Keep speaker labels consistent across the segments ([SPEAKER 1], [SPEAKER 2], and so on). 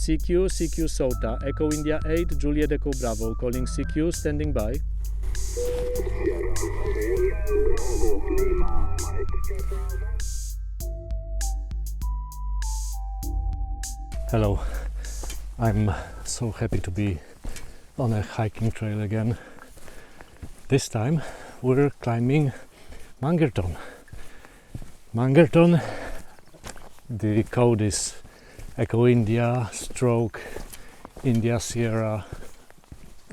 [SPEAKER 1] CQ, CQ SOTA, Echo India 8, Juliet Echo Bravo, calling CQ, standing by. Hello, I'm so happy to be on a hiking trail again. This time we're climbing Mangerton. Mangerton, the code is Echo India stroke India Sierra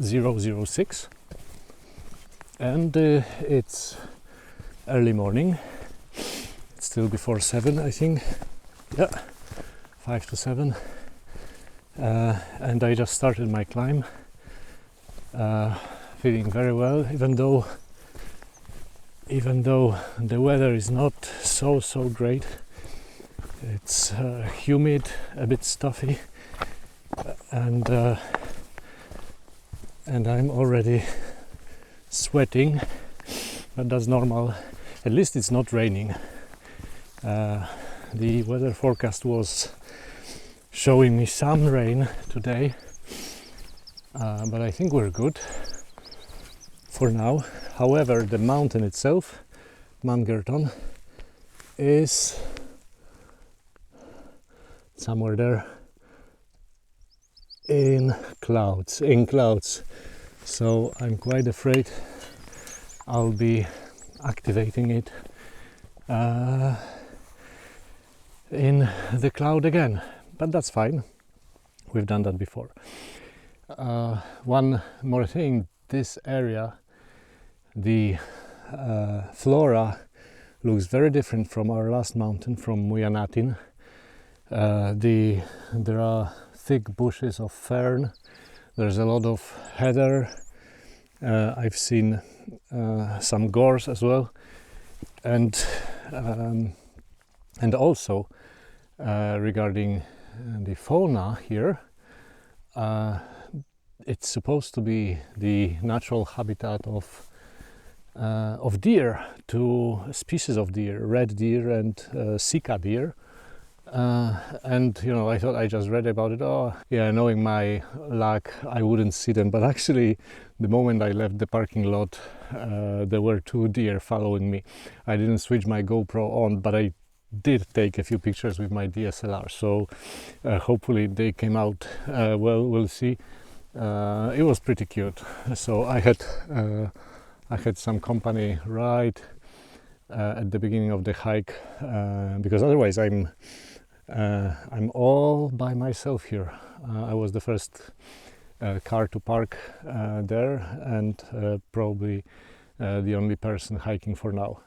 [SPEAKER 1] 006, and it's early morning. It's still before 7, I think. Yeah, 5 to 7, and I just started my climb. Feeling very well, even though the weather is not so great. It's humid, a bit stuffy, and I'm already sweating, but that's normal. At least it's not raining. The weather forecast was showing me some rain today, but I think we're good for now. However, the mountain itself, Mangerton, is somewhere there in clouds. So I'm quite afraid I'll be activating it in the cloud again, but that's fine. We've done that before. One more thing, this area, the flora looks very different from our last mountain, from Mangerton. There are thick bushes of fern, there's a lot of heather, I've seen some gorse as well, and also regarding the fauna here, it's supposed to be the natural habitat of deer, two species of deer, red deer and Sika deer. And you know, I thought, I just read about it, oh yeah, knowing my luck I wouldn't see them, but actually the moment I left the parking lot there were two deer following me. I didn't switch my GoPro on, but I did take a few pictures with my DSLR, so hopefully they came out well. We'll see. It was pretty cute, so I had some company right at the beginning of the hike, because otherwise I'm all by myself here. I was the first car to park there, and probably the only person hiking for now.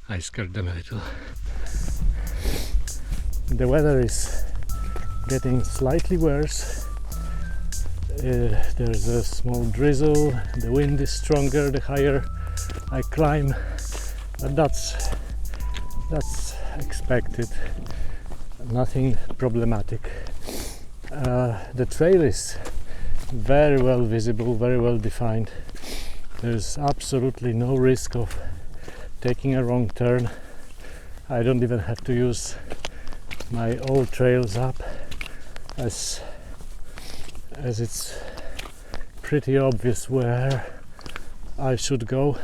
[SPEAKER 1] I scared them a little. The weather is getting slightly worse. There's a small drizzle, the wind is stronger the higher I climb, but that's expected, nothing problematic. The trail is very well visible, very well defined. There's absolutely no risk of taking a wrong turn. I don't even have to use my old trails up, as it's pretty obvious where I should go.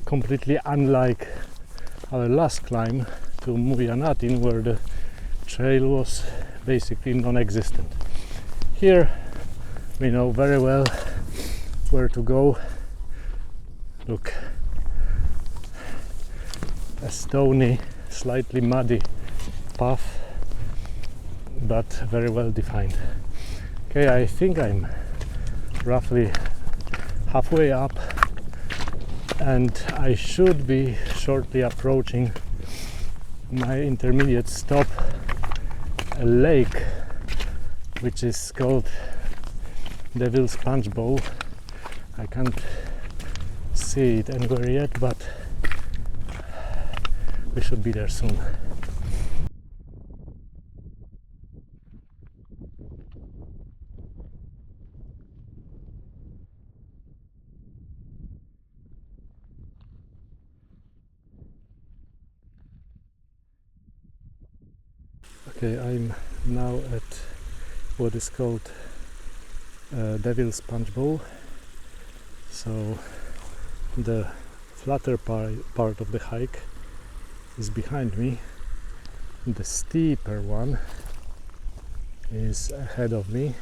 [SPEAKER 1] Completely unlike our last climb to Mangerton, where the trail was basically non-existent. Here we know very well where to go. Look, a stony, slightly muddy path, but very well defined. Okay, I think I'm roughly halfway up, and I should be shortly approaching my intermediate stop, a lake which is called Devil's Punch Bowl. I can't see it anywhere yet, but we should be there soon. Okay, I'm now at what is called Devil's Punch Bowl. So the flatter part of the hike is behind me. The steeper one is ahead of me.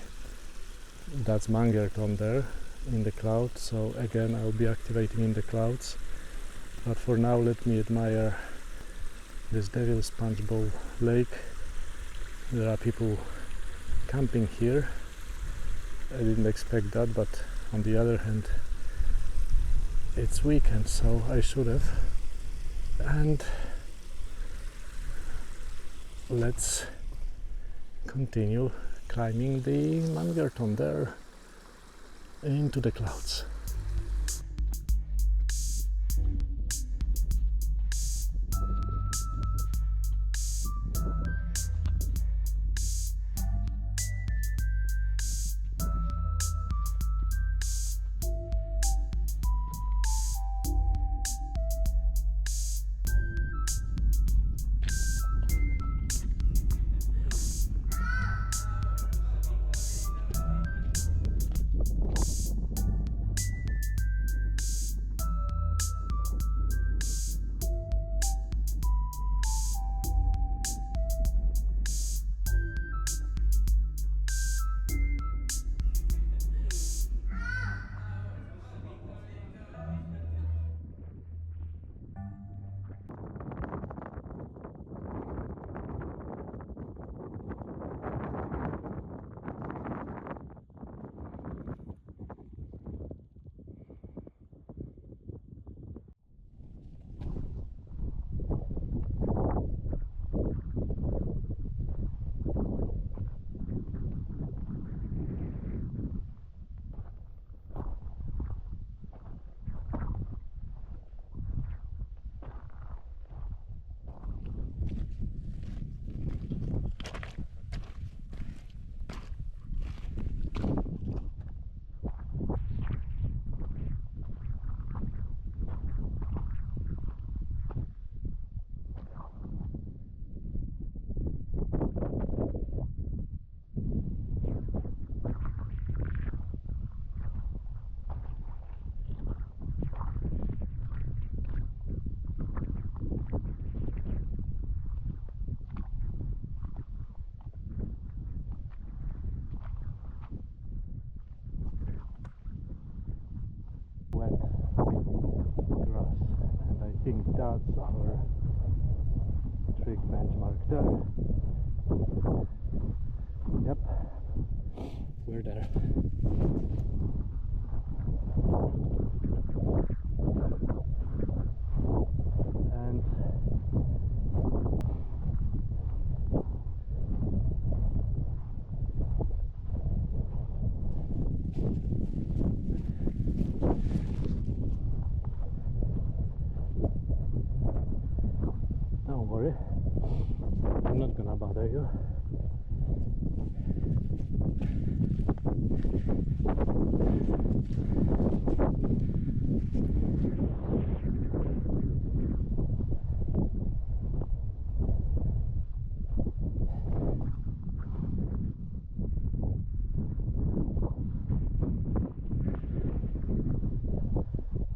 [SPEAKER 1] That's Mangerton there in the clouds. So again, I'll be activating in the clouds. But for now, let me admire this Devil's Punch Bowl lake. There are people camping here. I didn't expect that, but on the other hand, it's weekend, so I should have. And let's continue climbing the Mangerton there into the clouds. Wet grass, and I think that's our trig benchmark there. Yep, we're there. And don't worry, I'm not gonna bother you.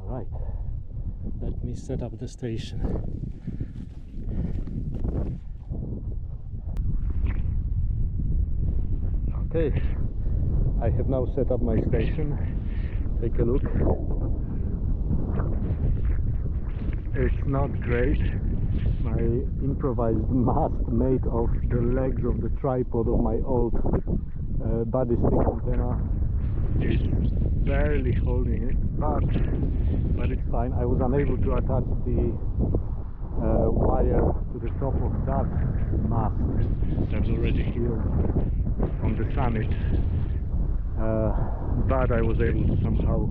[SPEAKER 1] Alright, let me set up the station. Okay, I have now set up my station. Take a look. It's not great. My improvised mast made of the legs of the tripod of my old body stick antenna is barely holding it, but it's fine. I was unable to attach the wire to the top of that mast that's already here on the summit, but I was able to somehow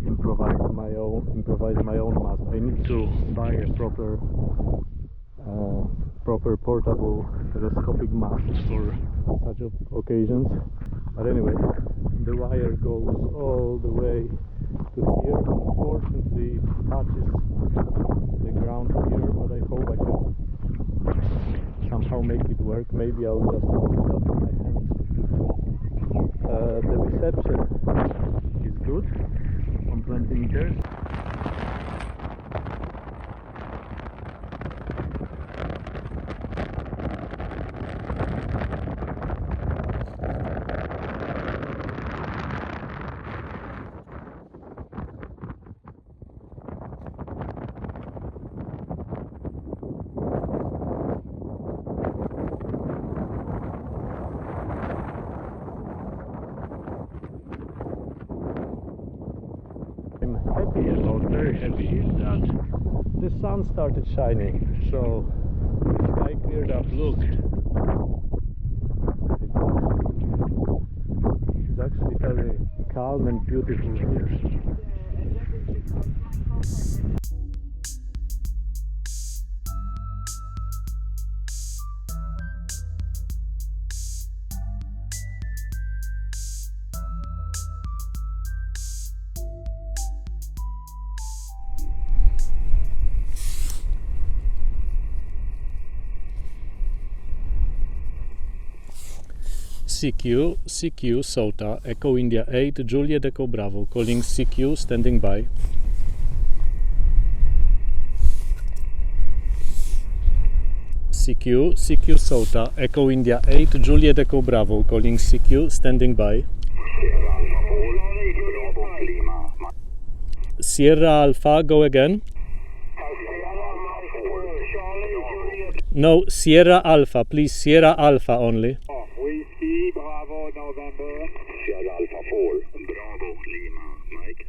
[SPEAKER 1] improvise my own improvise my own mast. I need to buy a proper portable telescopic mast for such occasions. But anyway, the wire goes all the way to here. Unfortunately, it touches the ground here, but I hope I can somehow make it work. Maybe I'll just hold it up with my hands. The reception is good on 20 meters. Very happy that the sun started shining, so the sky cleared up. Look, it's actually very calm and beautiful here. CQ, SOTA, Echo India 8, Juliet Echo Bravo, calling CQ, standing by. CQ, SOTA, Echo India 8, Juliet Echo Bravo, calling CQ, standing by. Sierra Alpha, go again. No, Sierra Alpha, please, Sierra Alpha only.
[SPEAKER 2] Whiskey, Bravo, November. Sierra Alpha 4, Bravo, Lima, Mike.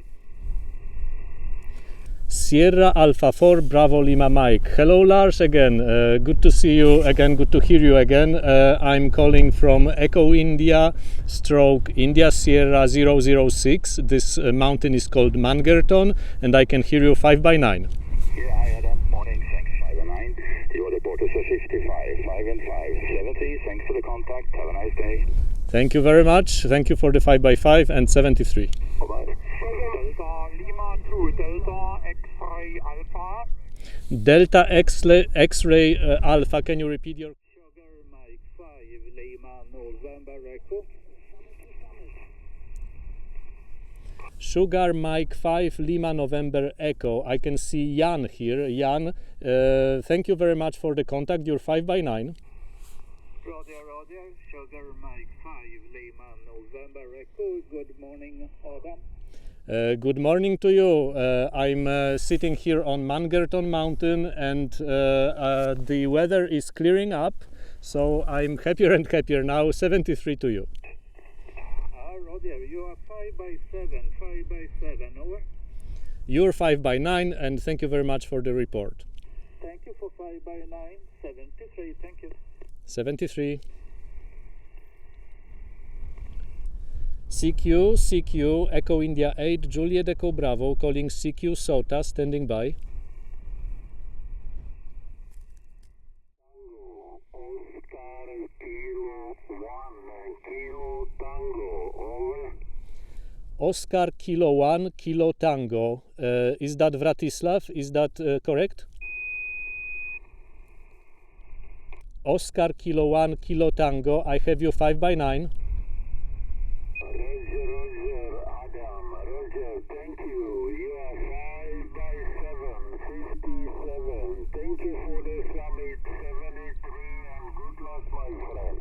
[SPEAKER 1] Sierra Alpha 4, Bravo, Lima, Mike. Hello, Lars, again. Good to see you again, good to hear you again. I'm calling from Echo India stroke India Sierra 006. This mountain is called Mangerton, and I can hear you 5x9.
[SPEAKER 2] Yeah, I had a morning, thanks, 5 and 9. Your report is a 55, 5 and 5, 70. Thanks for the contact. Have a nice day.
[SPEAKER 1] Thank you very much. Thank you for the 5x5 and 73.
[SPEAKER 2] Bye-bye. Delta Lima 2, Delta X-ray Alpha.
[SPEAKER 1] Delta X-ray Alpha, can you repeat your...
[SPEAKER 2] Sugar Mike 5, Lima November Echo.
[SPEAKER 1] Sugar Mike 5, Lima November Echo. I can see Jan here. Jan, thank you very much for the contact. You're 5x9.
[SPEAKER 2] Roger, Sugar Mike 5, Lima November Echo. Good morning, Adam.
[SPEAKER 1] Good morning to you. I'm sitting here on Mangerton Mountain, and the weather is clearing up, so I'm happier and happier now. 73 to you.
[SPEAKER 2] Roger, you are 5x7, over.
[SPEAKER 1] You're 5x9, and thank you very much for the report.
[SPEAKER 2] Thank you for 5x9, 73, thank you.
[SPEAKER 1] 73. CQ, Echo India 8, Juliet Echo Bravo, calling CQ SOTA, standing by. Oscar Kilo 1, Kilo Tango. Is that Vratislav? Is that correct? Oscar Kilo 1, Kilo Tango. I have you 5x9.
[SPEAKER 2] Roger, Adam. Roger, thank you. You are 5x7, 57. Thank you for the summit, 73, and good luck, my friend.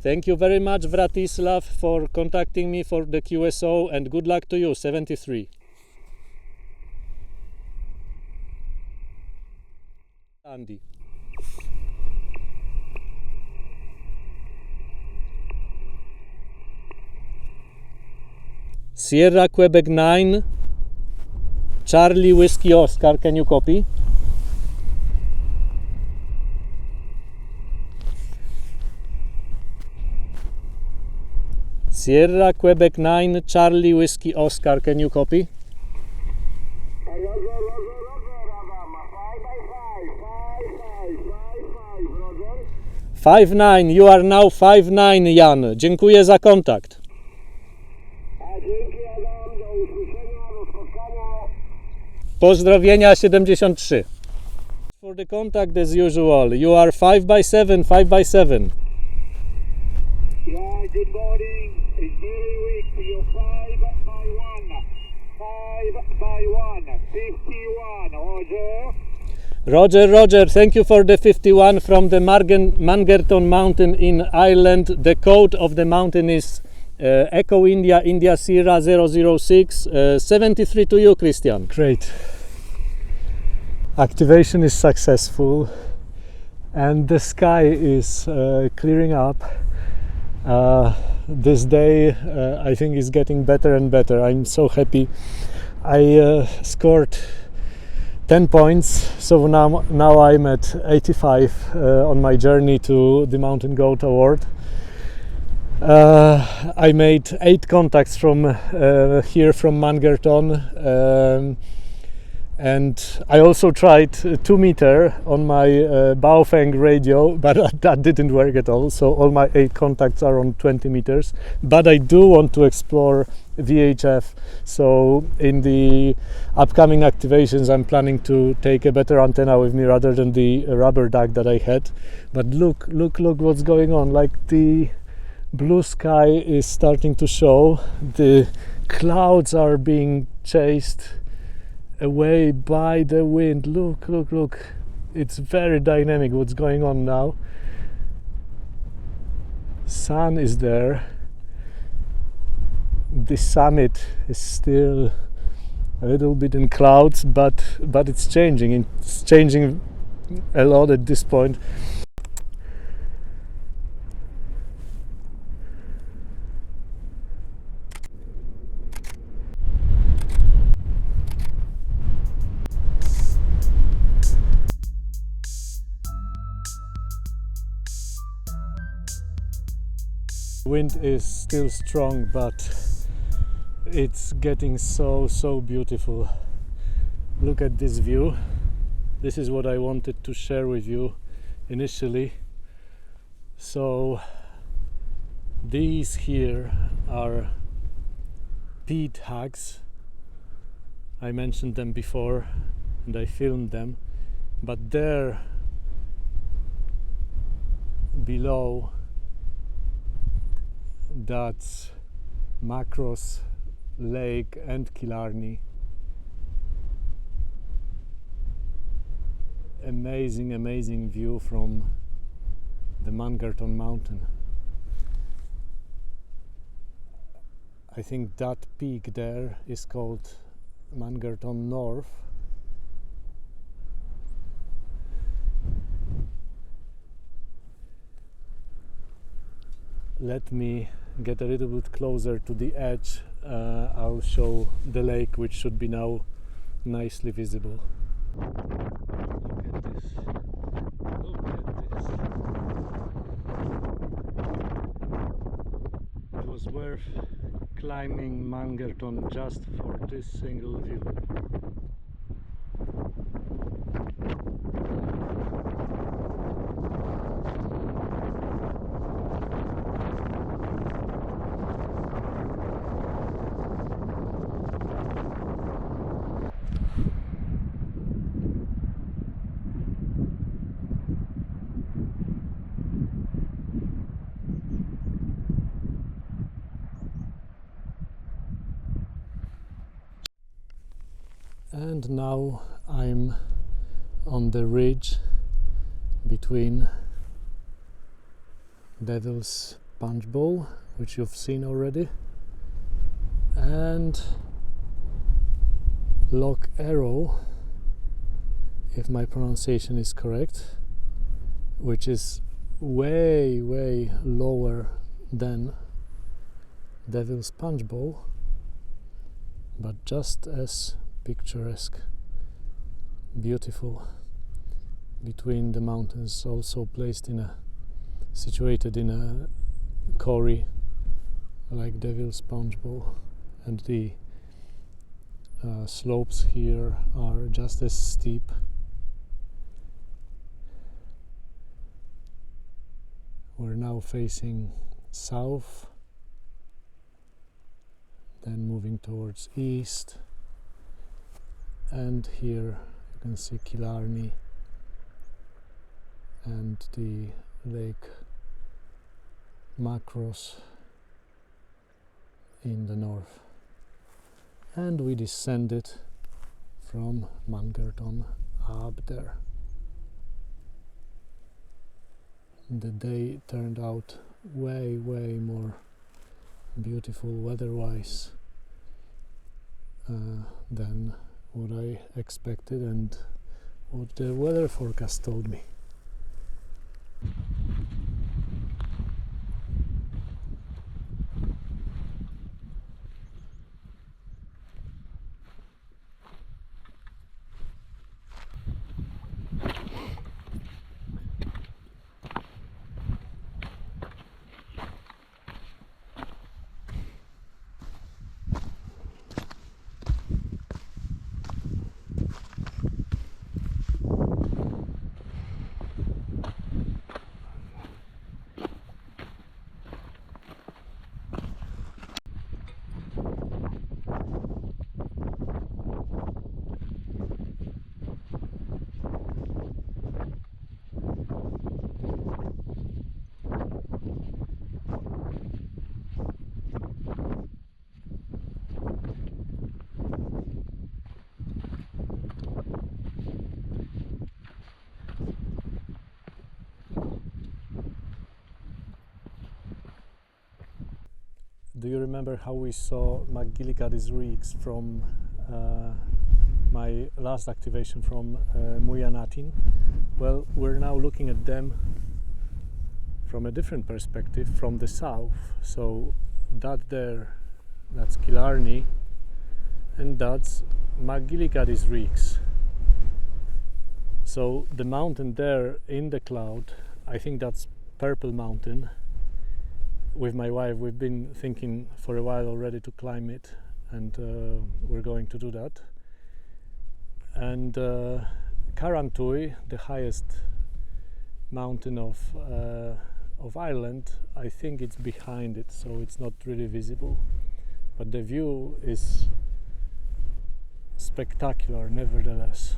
[SPEAKER 1] Thank you very much, Vratislav, for contacting me for the QSO, and good luck to you, 73. Andy. Sierra Quebec 9, Charlie Whiskey Oscar, can you copy? Sierra Quebec 9, Charlie Whiskey Oscar, can you copy?
[SPEAKER 2] Roger, Adam. 5 by 5, Roger.
[SPEAKER 1] 5-9, you are now 5-9, Jan. Dziękuję za kontakt.
[SPEAKER 2] A dzięki, Adam, do usłyszenia, do spotkania.
[SPEAKER 1] Pozdrowienia 73. For the contact as usual, you are 5 by 7, 5 by 7.
[SPEAKER 2] Yeah, good morning. It's very weak. You're 5 by 1. 5 by 1. 51, Roger.
[SPEAKER 1] Roger, Roger, thank you for the 51 from the Mangerton mountain in Ireland. The code of the mountain is Echo India, India Sierra 006. 73 to you, Christian. Great. Activation is successful and the sky is clearing up. This day I think is getting better and better. I'm so happy. I scored 10 points, so now I'm at 85 on my journey to the Mountain Goat Award. I made 8 contacts from here from Mangerton, and I also tried 2 meter on my Baofeng radio, but that didn't work at all, so all my 8 contacts are on 20 meters. But I do want to explore VHF, so in the upcoming activations I'm planning to take a better antenna with me rather than the rubber duck that I had. But look what's going on. Like, the blue sky is starting to show, the clouds are being chased away by the wind. Look, it's very dynamic what's going on now. Sun is there. The summit is still a little bit in clouds, but it's changing a lot at this point. Wind is still strong, but it's getting so beautiful. Look at this view. This is what I wanted to share with you initially. So these here are peat hags. I mentioned them before and I filmed them, but there below, that's Macross Lake and Killarney. Amazing view from the Mangerton mountain. I think that peak there is called Mangerton North. Let me get a little bit closer to the edge. I'll show the lake, which should be now nicely visible. Look at this. It was worth climbing Mangerton just for this single view. And now I'm on the ridge between Devil's Punch Bowl, which you've seen already, and Loch Arrow, if my pronunciation is correct, which is way lower than Devil's Punch Bowl, but just as picturesque, beautiful, between the mountains, also situated in a quarry like Devil's Punch Bowl, and the slopes here are just as steep. We're now facing south, then moving towards east, and here you can see Killarney and the Lake Macross in the north. And we descended from Mangerton up there. The day turned out way more beautiful weather-wise than what I expected and what the weather forecast told me. Do you remember how we saw McGillicuddy's Reeks from my last activation from Mangerton? Well, we're now looking at them from a different perspective, from the south. So that there, that's Killarney, and that's McGillicuddy's Reeks. So the mountain there in the cloud, I think that's Purple Mountain. With my wife, we've been thinking for a while already to climb it, and we're going to do that. And Carrantui, the highest mountain of Ireland, I think it's behind it, so it's not really visible. But the view is spectacular, nevertheless.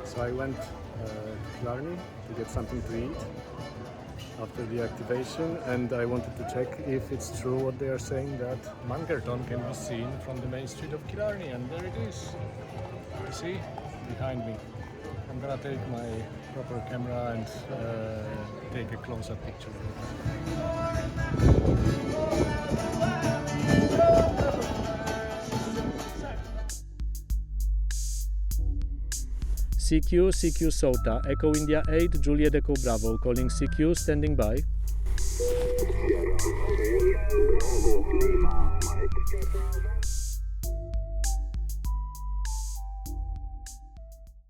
[SPEAKER 1] So I went to Killarney to get something to eat after the activation, and I wanted to check if it's true what they are saying, that Mangerton can be seen from the main street of Killarney, and there it is. You see? Behind me. I'm gonna take my proper camera and take a close-up picture of it. CQ SOTA, Echo India 8, Juliet Echo Bravo, calling CQ, standing by.
[SPEAKER 2] Sierra Bravo Lima, Mike.